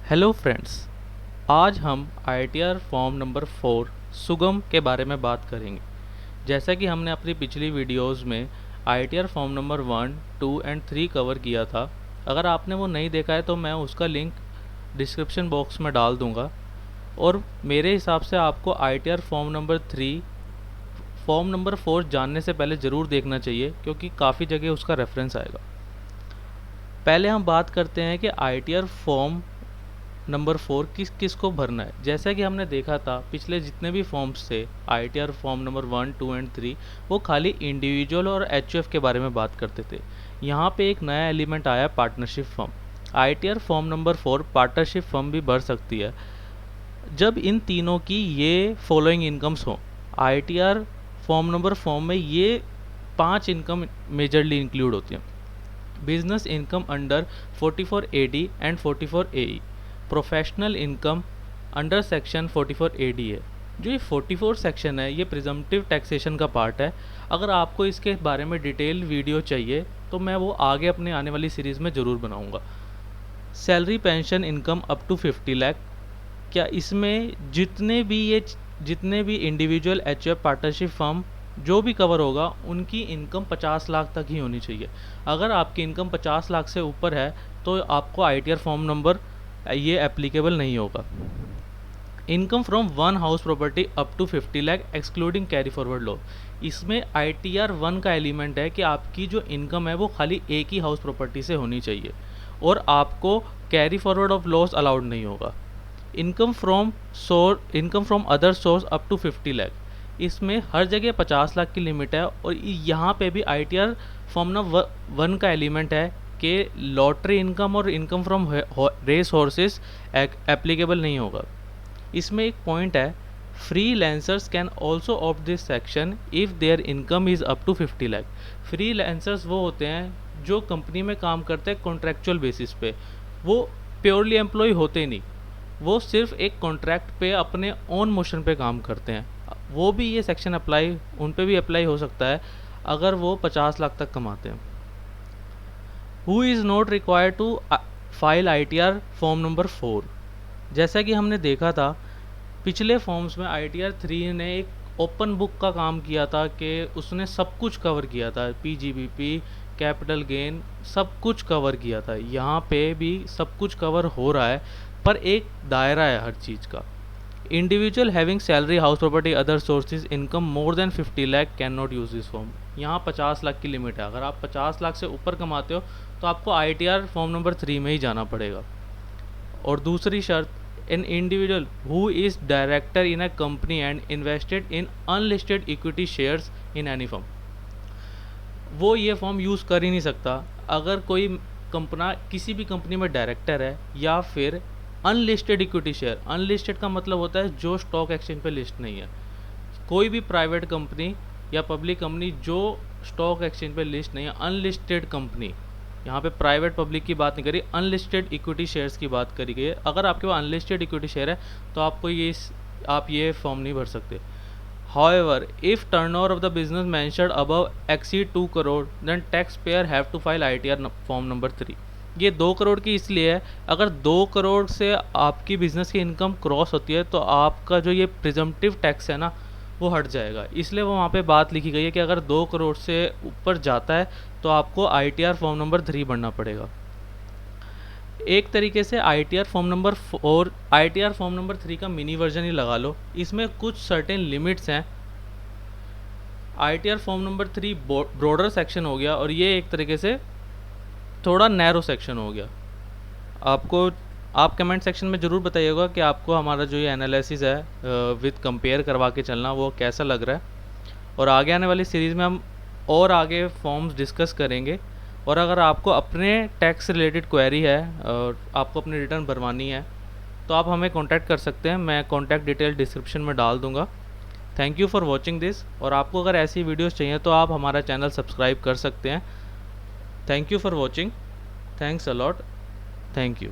Hello friends, आज हम ITR form number 4 सुगम के बारे में बात करेंगे। जैसा कि हमने अपनी पिछली वीडियोस में ITR form number 1, 2 and 3 cover किया था। अगर आपने वो नहीं देखा है तो मैं उसका लिंक डिस्क्रिप्शन बॉक्स में डाल दूंगा। और मेरे हिसाब से आपको ITR form number 3 form number 4 जानने से पहले ज़रूर देखना चाहिए, क्योंकि काफ़ी जगह उसका रेफरेंस आएगा। पहले हम बात करते हैं कि ITR फॉर्म नंबर 4 किस किस को भरना है। जैसा कि हमने देखा था पिछले जितने भी फॉर्म्स थे ITR फॉर्म नंबर 1, 2 एंड 3, वो खाली इंडिविजुअल और HUF के बारे में बात करते थे। यहाँ पे एक नया एलिमेंट आया, partnership firm. ITR form number 4 partnership firm भी भर सकती है जब इन तीनों की ये फॉलोइंग इनकम्स हो। ITR फॉर्म नंबर फॉर्म में ये 5 इनकम मेजरली इंक्लूड होती हैं। Business income under 44AD and 44AE, professional income under section 44AD है। जो ये 44 सेक्शन है, ये प्रिजम्पटिव टैक्सेशन का पार्ट है। अगर आपको इसके बारे में डिटेल वीडियो चाहिए तो मैं वो आगे अपने आने वाली सीरीज़ में ज़रूर बनाऊंगा। Salary pension income up to 50 lakh, क्या इसमें जितने भी इंडिविजुअल HUF पार्टनरशिप फर्म जो भी कवर होगा, उनकी इनकम 50 लाख तक ही होनी चाहिए। अगर आपकी इनकम 50 लाख से ऊपर है तो आपको ITR फॉर्म नंबर ये एप्लीकेबल नहीं होगा। Income from one house property up to 50 lakh excluding carry forward loss, इसमें ITR 1 का एलिमेंट है कि आपकी जो इनकम है वो खाली एक ही हाउस प्रॉपर्टी से होनी चाहिए और आपको carry forward of loss allowed नहीं होगा। Income from other source up to 50 lakh, इसमें हर जगह 50 लाख की लिमिट है। और यहाँ पे भी ITR फॉर्म नंबर 1 का एलिमेंट है कि लॉटरी इनकम और income from race horses applicable नहीं होगा। इसमें एक पॉइंट है, freelancers can also opt this section if their income is up to 50 lakh. Freelancers वो होते हैं जो कंपनी में काम करते हैं कॉन्ट्रेक्चुअल बेसिस पे, वो प्योरली एम्प्लॉय होते नहीं, वो सिर्फ एक कॉन्ट्रैक्ट पे अपने ओन मोशन पे काम करते हैं। वो भी ये सेक्शन उन पे भी अप्लाई हो सकता है अगर वो 50 लाख तक कमाते हैं। Who is not required to file ITR form number 4, जैसा कि हमने देखा था पिछले फॉर्म्स में ITR 3 ने एक ओपन बुक का काम किया था कि उसने सब कुछ कवर किया था, PGBP, कैपिटल गेन, सब कुछ कवर किया था। यहाँ पे भी सब कुछ कवर हो रहा है, पर एक दायरा है हर चीज़ का। Individual having salary, house property, other sources income more than 50 lakh can not use this form. यहाँ 50 लाख की लिमिट है। अगर आप 50 लाख से ऊपर कमाते हो तो आपको ITR फॉर्म नंबर 3 में ही जाना पड़ेगा। और दूसरी शर्त, an individual who is director in a company and invested in unlisted equity shares in any firm, वो ये फॉर्म यूज़ कर ही नहीं सकता। अगर कोई किसी भी कंपनी में डायरेक्टर है या फिर अनलिस्टेड इक्विटी शेयर, अनलिस्टेड का मतलब होता है जो स्टॉक एक्सचेंज पे लिस्ट नहीं है। कोई भी प्राइवेट कंपनी या पब्लिक कंपनी जो स्टॉक एक्सचेंज पे लिस्ट नहीं है, अनलिस्टेड कंपनी, यहाँ पे प्राइवेट पब्लिक की बात नहीं करी, अनलिस्टेड इक्विटी शेयर्स की बात करी गई है। अगर आपके पास अनलिस्टेड इक्विटी शेयर है तो आप ये फॉर्म नहीं भर सकते। However, if turnover of the business mentioned above exceed 2 crore, then taxpayer have to file ITR form number 3। ये 2 करोड़ की इसलिए है, अगर 2 करोड़ से आपकी बिजनेस की इनकम क्रॉस होती है तो आपका जो ये प्रिजम्पटिव टैक्स है ना, वो हट जाएगा। इसलिए वो वहाँ पे बात लिखी गई है कि अगर 2 करोड़ से ऊपर जाता है तो आपको ITR फॉर्म नंबर 3 भरना पड़ेगा। एक तरीके से ITR फॉर्म नंबर 3 का मिनी वर्जन ही लगा लो। इसमें कुछ सर्टेन लिमिट्स हैं। ITR form number 3 broader section हो गया और ये एक तरीके से थोड़ा नैरो सेक्शन हो गया। आप कमेंट सेक्शन में ज़रूर बताइएगा कि आपको हमारा जो ये एनालिसिस है विद कंपेयर करवा के चलना, वो कैसा लग रहा है। और आगे आने वाली सीरीज़ में हम और आगे फॉर्म्स डिस्कस करेंगे। और अगर आपको अपने टैक्स रिलेटेड क्वेरी है और आपको अपनी रिटर्न भरवानी है तो आप हमें कांटेक्ट कर सकते हैं। मैं कांटेक्ट डिटेल डिस्क्रिप्शन में डाल दूंगा। Thank you for watching this. और आपको अगर ऐसी वीडियोस चाहिए तो आप हमारा चैनल सब्सक्राइब कर सकते हैं। Thank you for watching. Thanks a lot. Thank you.